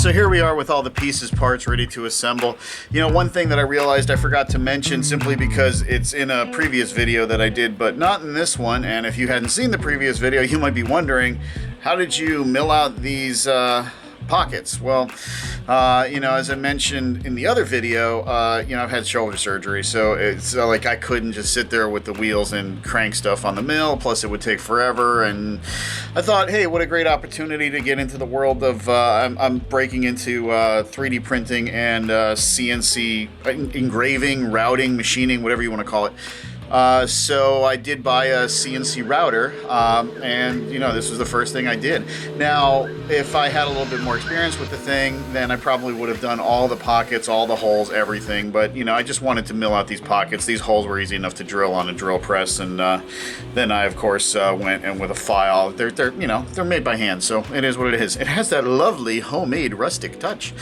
So here we are with all the pieces, parts ready to assemble. You know, one thing that I realized I forgot to mention, simply because it's in a previous video that I did, but not in this one. And if you hadn't seen the previous video, you might be wondering, how did you mill out these pockets? Well, you know, as I mentioned in the other video, you know, I've had shoulder surgery, so it's like I couldn't just sit there with the wheels and crank stuff on the mill, plus it would take forever. And I thought, hey, what a great opportunity to get into the world of I'm breaking into 3D printing and CNC engraving, routing, machining, whatever you want to call it. So I did buy a CNC router, and you know, this was the first thing I did. Now, if I had a little bit more experience with the thing, then I probably would have done all the pockets, all the holes, everything. But you know, I just wanted to mill out these pockets. These holes were easy enough to drill on a drill press, and then I, of course, went and with a file. They're you know, they're made by hand, so it is what it is. It has that lovely homemade rustic touch,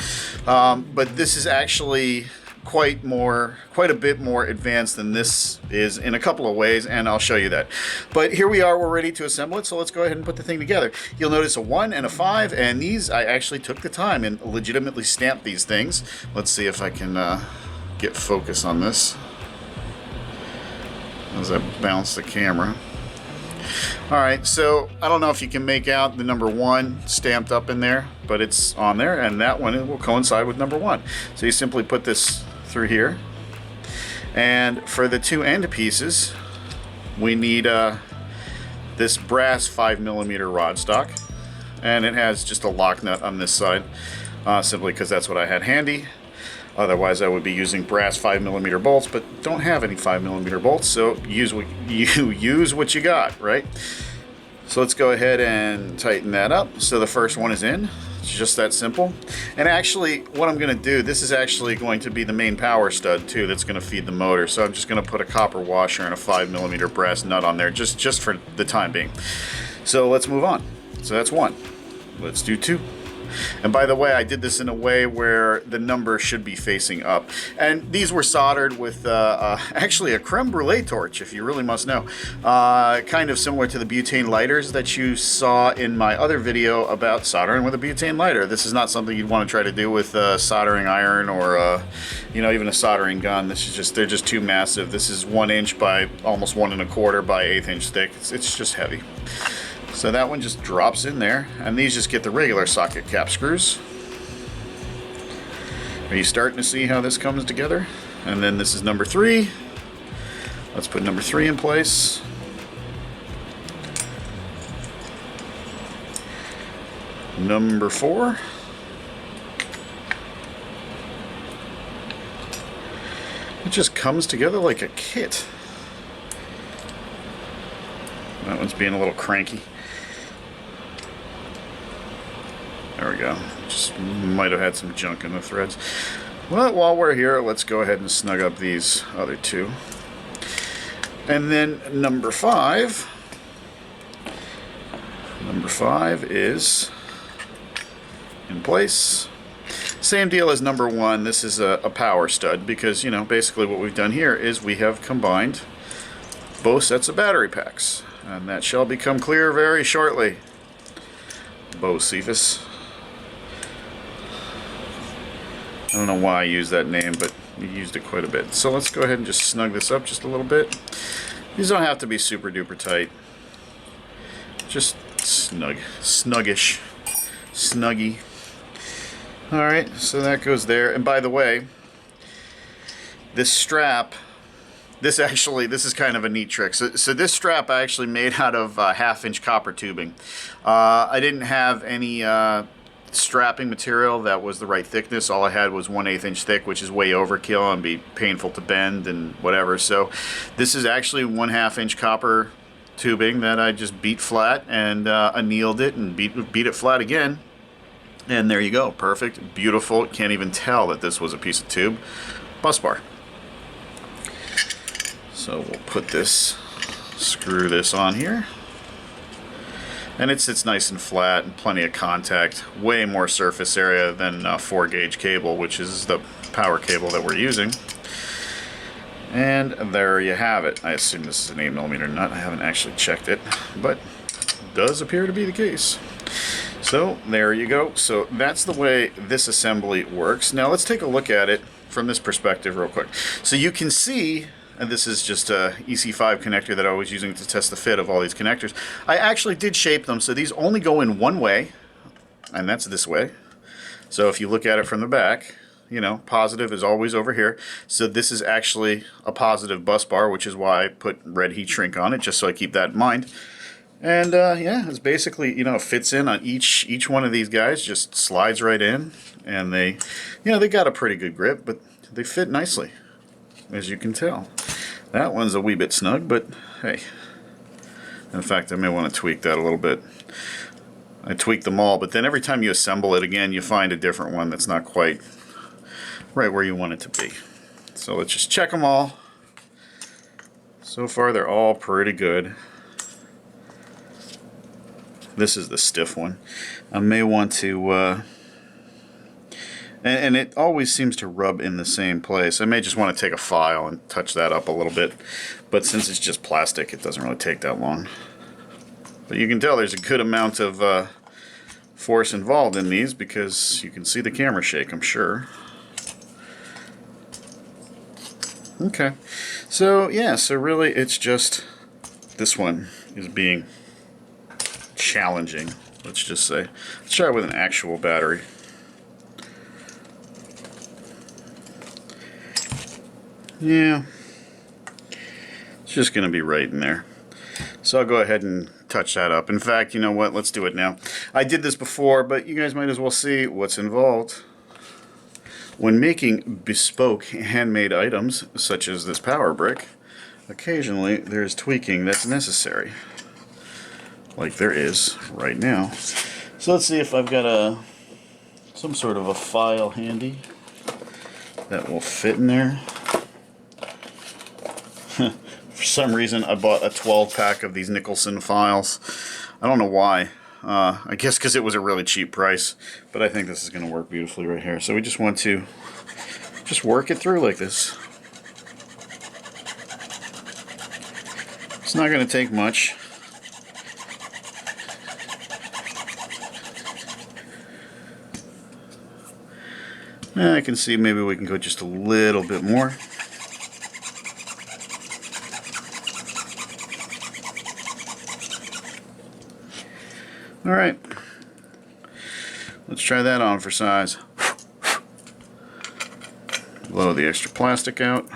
but this is actually quite a bit more advanced than this is in a couple of ways, and I'll show you that. But here we are, we're ready to assemble it, so let's go ahead and put the thing together. You'll notice a 1 and a 5, and these, I actually took the time and legitimately stamped these things. Let's see if I can get focus on this as I bounce the camera. Alright, so I don't know if you can make out the number 1 stamped up in there, but it's on there, and that one will coincide with number 1. So you simply put this through here, and for the 2 end pieces we need this brass 5mm rod stock, and it has just a lock nut on this side, simply because that's what I had handy. Otherwise I would be using brass 5mm bolts, but don't have any 5mm bolts, so use what you got, right? So let's go ahead and tighten that up. So the first one is in. It's just that simple. And actually, what I'm going to do, this is actually going to be the main power stud too that's going to feed the motor. So I'm just going to put a copper washer and a 5mm brass nut on there just for the time being. So let's move on. So that's 1. Let's do 2. And by the way, I did this in a way where the number should be facing up. And these were soldered with actually a creme brulee torch, if you really must know. Kind of similar to the butane lighters that you saw in my other video about soldering with a butane lighter. This is not something you'd want to try to do with soldering iron or you know, even a soldering gun. This is just, they're just too massive. This is 1 inch by almost 1 1/4 by 1/8 inch thick. It's just heavy. So that one just drops in there, and these just get the regular socket cap screws. Are you starting to see how this comes together? And then this is number 3. Let's put number 3 in place. Number 4. It just comes together like a kit. That one's being a little cranky. There we go. Just might have had some junk in the threads. Well, while we're here, let's go ahead and snug up these other 2. And then number 5. Number 5 is in place. Same deal as number 1. This is a power stud because, you know, basically what we've done here is we have combined both sets of battery packs. And that shall become clear very shortly. Bocephus. I don't know why I used that name, but we used it quite a bit. So let's go ahead and just snug this up just a little bit. These don't have to be super duper tight. Just snuggish, snuggy. Alright, so that goes there. And by the way, this strap, this is kind of a neat trick. So this strap I actually made out of 1/2 inch copper tubing. I didn't have any strapping material that was the right thickness. All I had was 1/8 inch thick, which is way overkill and be painful to bend and whatever. So this is actually 1/2 inch copper tubing that I just beat flat and annealed it and beat it flat again. And there you go. Perfect. Beautiful. Can't even tell that this was a piece of tube. Bus bar. So we'll put this, screw this on here. And it sits nice and flat and plenty of contact. Way more surface area than 4 gauge cable, which is the power cable that we're using. And there you have it. I assume this is an 8mm nut. I haven't actually checked it, but it does appear to be the case. So there you go. So that's the way this assembly works. Now let's take a look at it from this perspective real quick. So you can see, and this is just a EC5 connector that I was using to test the fit of all these connectors. I actually did shape them so these only go in one way, and that's this way. So if you look at it from the back, you know, positive is always over here. So this is actually a positive bus bar, which is why I put red heat shrink on it, just so I keep that in mind. And yeah, it's basically, you know, it fits in on each one of these guys, just slides right in, and they, you know, they got a pretty good grip, but they fit nicely, as you can tell. That one's a wee bit snug, but hey, in fact, I may want to tweak that a little bit. I tweaked them all, but then every time you assemble it again, you find a different one that's not quite right where you want it to be. So let's just check them all. So far, they're all pretty good. This is the stiff one. I may want to, and it always seems to rub in the same place. I may just want to take a file and touch that up a little bit, but since it's just plastic, it doesn't really take that long. But you can tell there's a good amount of force involved in these because you can see the camera shake, I'm sure. Okay, so yeah, so really it's just this one is being challenging, let's just say. Let's try it with an actual battery. Yeah, it's just going to be right in there. So I'll go ahead and touch that up. In fact, you know what? Let's do it now. I did this before, but you guys might as well see what's involved. When making bespoke handmade items, such as this power brick, occasionally there's tweaking that's necessary. Like there is right now. So let's see if I've got some sort of a file handy that will fit in there. For some reason I bought a 12-pack of these Nicholson files. I don't know why. I guess because it was a really cheap price, but I think this is going to work beautifully right here. So we just want to just work it through like this. It's not going to take much. I can see maybe we can go just a little bit more. Alright, let's try that on for size. Blow the extra plastic out.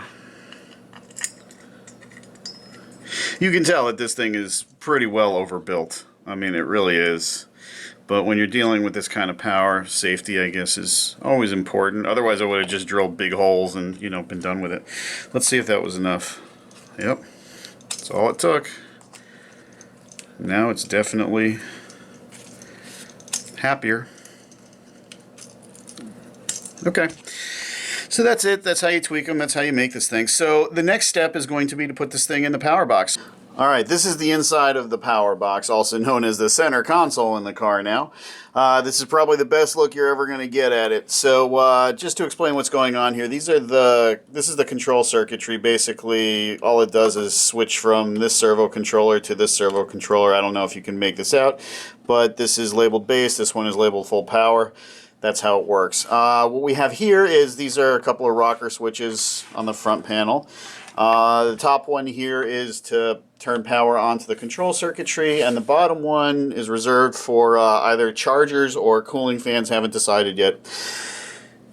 You can tell that this thing is pretty well overbuilt. I mean, it really is. But when you're dealing with this kind of power, safety, I guess, is always important. Otherwise, I would have just drilled big holes and, you know, been done with it. Let's see if that was enough. Yep, that's all it took. Now it's definitely happier. Okay. So that's it. That's how you tweak them. That's how you make this thing. So the next step is going to be to put this thing in the power box. All right, this is the inside of the power box, also known as the center console in the car now. This is probably the best look you're ever going to get at it. So just to explain what's going on here, this is the control circuitry. Basically, all it does is switch from this servo controller to this servo controller. I don't know if you can make this out, but this is labeled base. This one is labeled full power. That's how it works. What we have here is these are a couple of rocker switches on the front panel. The top one here is to turn power onto the control circuitry, and the bottom one is reserved for either chargers or cooling fans. Haven't decided yet.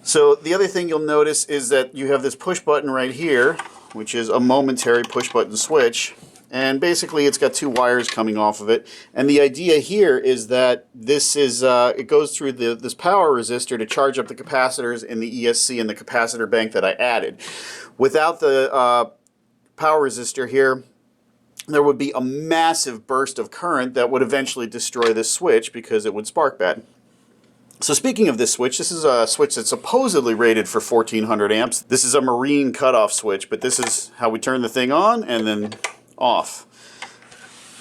So the other thing you'll notice is that you have this push button right here, which is a momentary push button switch, and basically it's got two wires coming off of it. And the idea here is that this is it goes through this power resistor to charge up the capacitors in the ESC and the capacitor bank that I added. Without the power resistor here, there would be a massive burst of current that would eventually destroy this switch because it would spark bad. So speaking of this switch, this is a switch that's supposedly rated for 1400 amps. This is a marine cutoff switch, but this is how we turn the thing on and then off.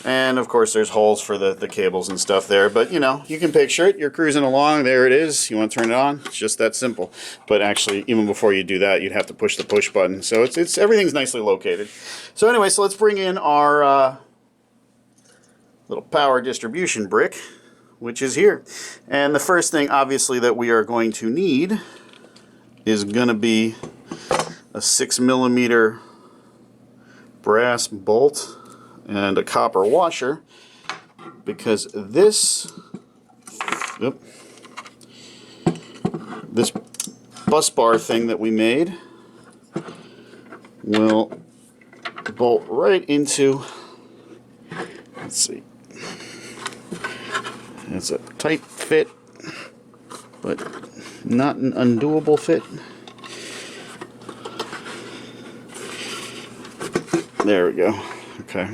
And of course there's holes for the cables and stuff there, but you know, you can picture it. You're cruising along, there it is. You want to turn it on? It's just that simple. But actually, even before you do that, you'd have to push the push button. So it's everything's nicely located. So anyway, so let's bring in our little power distribution brick, which is here. And the first thing, obviously, that we are going to need is going to be a 6mm brass bolt and a copper washer, because this bus bar thing that we made will bolt right into, let's see, it's a tight fit, but not an undoable fit. There we go. Okay.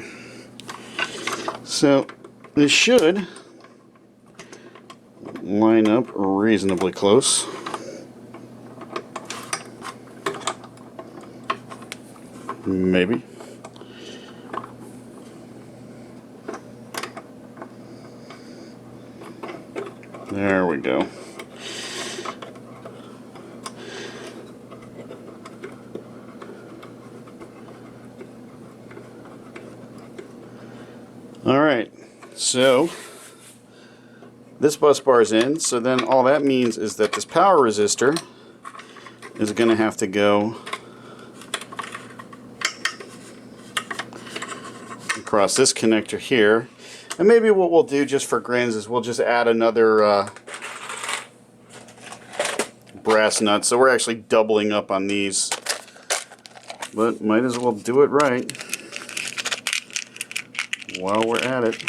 So this should line up reasonably close. Maybe. There we go. All right, so this bus bar is in, so then all that means is that this power resistor is going to have to go across this connector here. And maybe what we'll do just for grins is we'll just add another brass nut. So we're actually doubling up on these, but might as well do it right while we're at it.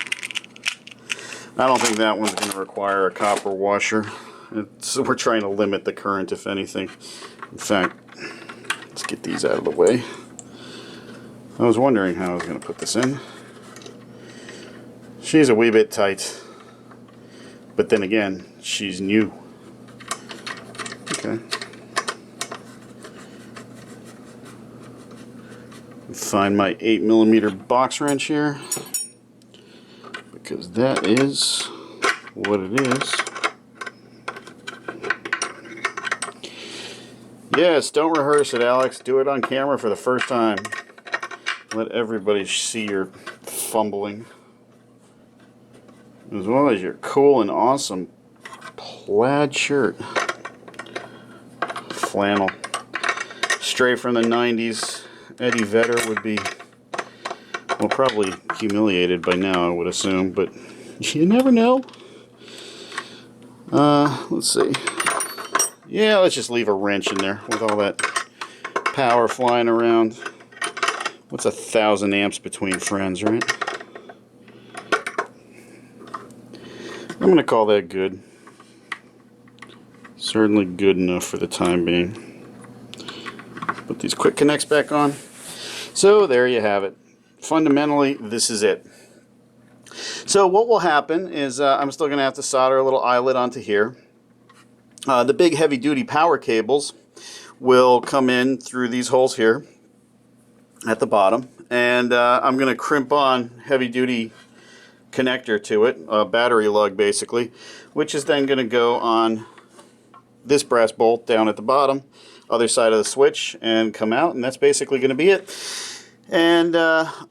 I don't think that one's going to require a copper washer. So we're trying to limit the current, if anything. In fact, let's get these out of the way. I was wondering how I was going to put this in. She's a wee bit tight, but then again, she's new. Okay. Find my 8mm box wrench here, because that is what it is. Yes, don't rehearse it, Alex. Do it on camera for the first time. Let everybody see your fumbling, as well as your cool and awesome plaid shirt. Flannel. Straight from the 90s. Eddie Vedder would be, well, probably humiliated by now, I would assume, but you never know. Let's see. Yeah, let's just leave a wrench in there with all that power flying around. What's 1,000 amps between friends, right? I'm going to call that good. Certainly good enough for the time being. Put these quick connects back on. So there you have it. Fundamentally, this is it. So what will happen is I'm still going to have to solder a little eyelet onto here. The big heavy-duty power cables will come in through these holes here at the bottom, and I'm going to crimp on heavy-duty connector to it, a battery lug basically, which is then going to go on this brass bolt down at the bottom, other side of the switch, and come out, and that's basically going to be it. And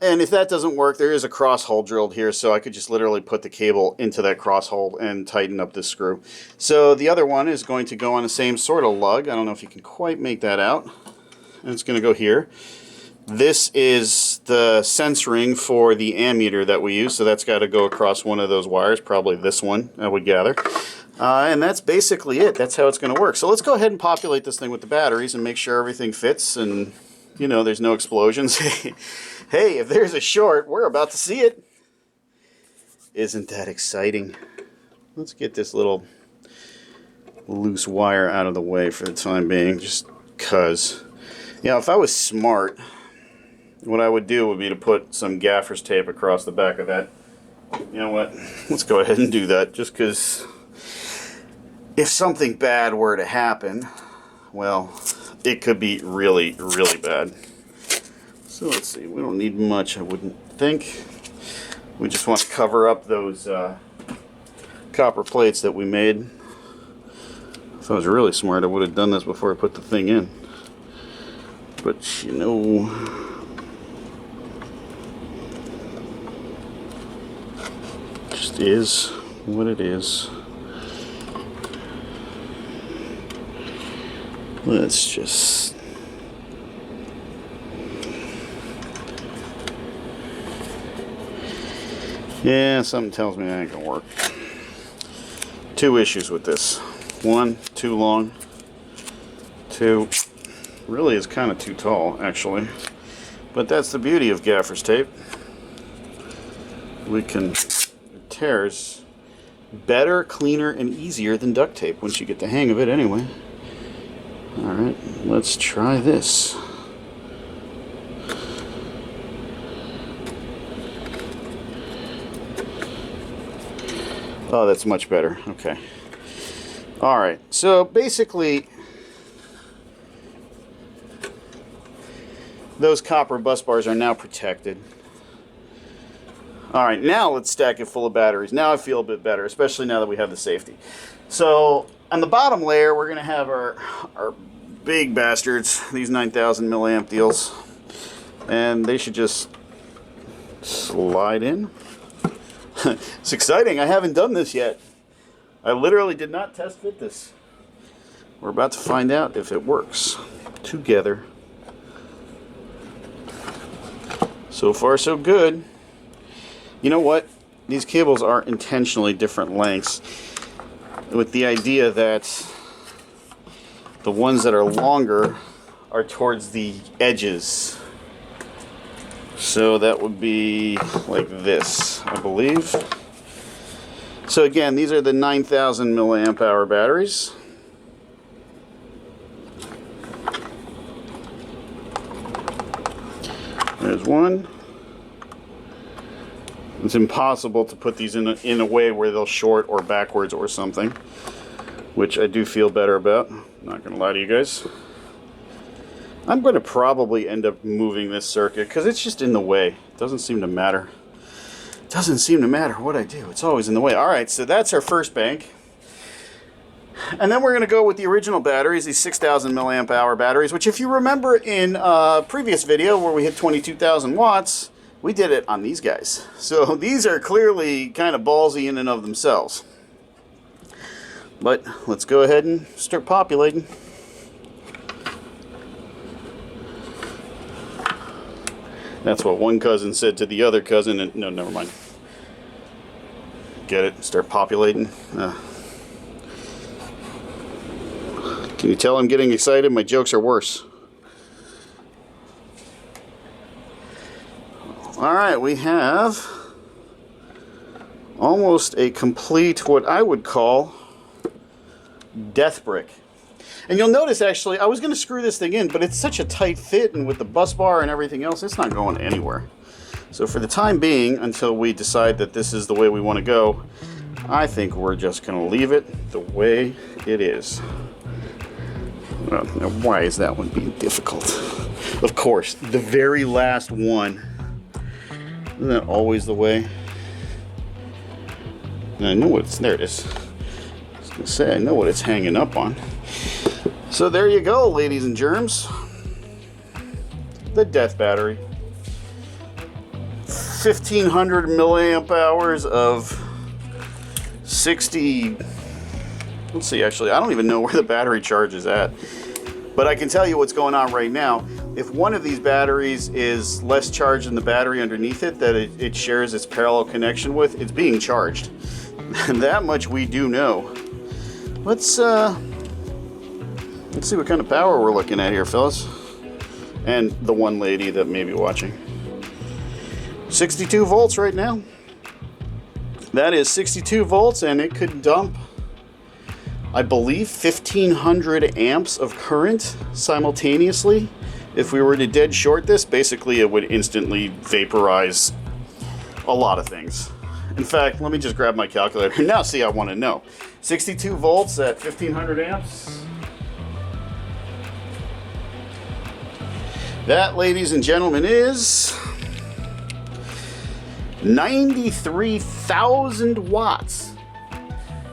if that doesn't work, there is a cross hole drilled here, so I could just literally put the cable into that cross hole and tighten up this screw. So the other one is going to go on the same sort of lug. I don't know if you can quite make that out. And it's going to go here. This is the sense ring for the ammeter that we use, so that's got to go across one of those wires, probably this one, I would gather. And that's basically it. That's how it's going to work. So let's go ahead and populate this thing with the batteries and make sure everything fits and, you know, there's no explosions. Hey, if there's a short, we're about to see it. Isn't that exciting? Let's get this little loose wire out of the way for the time being, just because. You know, if I was smart, what I would do would be to put some gaffer's tape across the back of that. You know what? Let's go ahead and do that, just because if something bad were to happen, well, it could be really, really bad. So let's see, we don't need much, I wouldn't think. We just want to cover up those copper plates that we made. If I was really smart, I would have done this before I put the thing in. But, you know, just is what it is. Let's just... Yeah, something tells me that ain't gonna work. Two issues with this. One, too long. Two, really is kind of too tall, actually. But that's the beauty of gaffer's tape. We can... It tears better, cleaner, and easier than duct tape once you get the hang of it anyway. Alright, let's try this. Oh, that's much better. Okay. Alright, so basically, those copper bus bars are now protected. Alright, now let's stack it full of batteries. Now I feel a bit better, especially now that we have the safety. So, on the bottom layer, we're going to have our big bastards, these 9,000 milliamp deals. And they should just slide in. It's exciting. I haven't done this yet. I literally did not test fit this. We're about to find out if it works together. So far, so good. You know what? These cables are intentionally different lengths with the idea that the ones that are longer are towards the edges. So that would be like this, I believe. So again, these are the 9,000 milliamp hour batteries. There's one. It's impossible to put these in a way where they'll short or backwards or something, which I do feel better about. Not gonna lie to you guys. I'm going to probably end up moving this circuit because it's just in the way. It doesn't seem to matter. It doesn't seem to matter what I do. It's always in the way. Alright, so that's our first bank. And then we're going to go with the original batteries, these 6,000 milliamp hour batteries, which if you remember in a previous video where we hit 22,000 watts, we did it on these guys. So these are clearly kind of ballsy in and of themselves. But let's go ahead and start populating. That's what one cousin said to the other cousin, and no, never mind. Get it? Start populating. Can you tell I'm getting excited? My jokes are worse. Alright, we have almost a complete, what I would call, death brick. And you'll notice, actually, I was going to screw this thing in, but it's such a tight fit, and with the bus bar and everything else, it's not going anywhere. So for the time being, until we decide that this is the way we want to go, I think we're just going to leave it the way it is. Well, now why is that one being difficult? Of course, the very last one. Isn't that always the way? And I know what's there. It is. I was going to say, I know what it's hanging up on. So there you go, ladies and germs. The death battery. 1,500 milliamp hours of 60... Let's see, actually, I don't even know where the battery charge is at. But I can tell you what's going on right now. If one of these batteries is less charged than the battery underneath it that it shares its parallel connection with, it's being charged. That much we do know. Let's see what kind of power we're looking at here, fellas. And the one lady that may be watching. 62 volts right now. That is 62 volts, and it could dump, I believe, 1,500 amps of current simultaneously. If we were to dead short this, basically it would instantly vaporize a lot of things. In fact, let me just grab my calculator. Now see, I want to know. 62 volts at 1,500 amps. That, ladies and gentlemen, is 93,000 watts.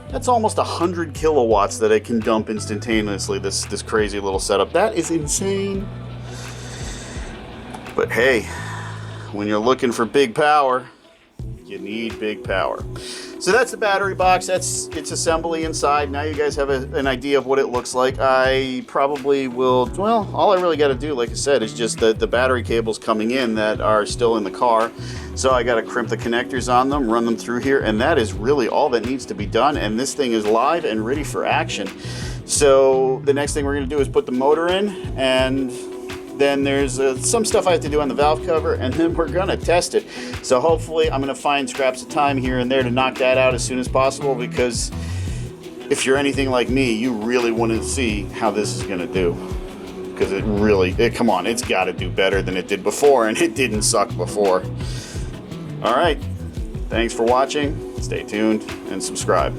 That's almost 100 kilowatts that it can dump instantaneously, this crazy little setup. That is insane. But hey, when you're looking for big power, you need big power. So that's the battery box. That's its assembly inside. Now you guys have an idea of what it looks like. I probably will, well, all I really got to do, like I said, is just the battery cables coming in that are still in the car. So I got to crimp the connectors on them, run them through here, and that is really all that needs to be done. And this thing is live and ready for action. So the next thing we're going to do is put the motor in, and then there's some stuff I have to do on the valve cover, and then we're gonna test it. So hopefully I'm gonna find scraps of time here and there to knock that out as soon as possible, because if you're anything like me, you really want to see how this is gonna do. Because come on, it's gotta do better than it did before, and it didn't suck before. All right, thanks for watching. Stay tuned and subscribe.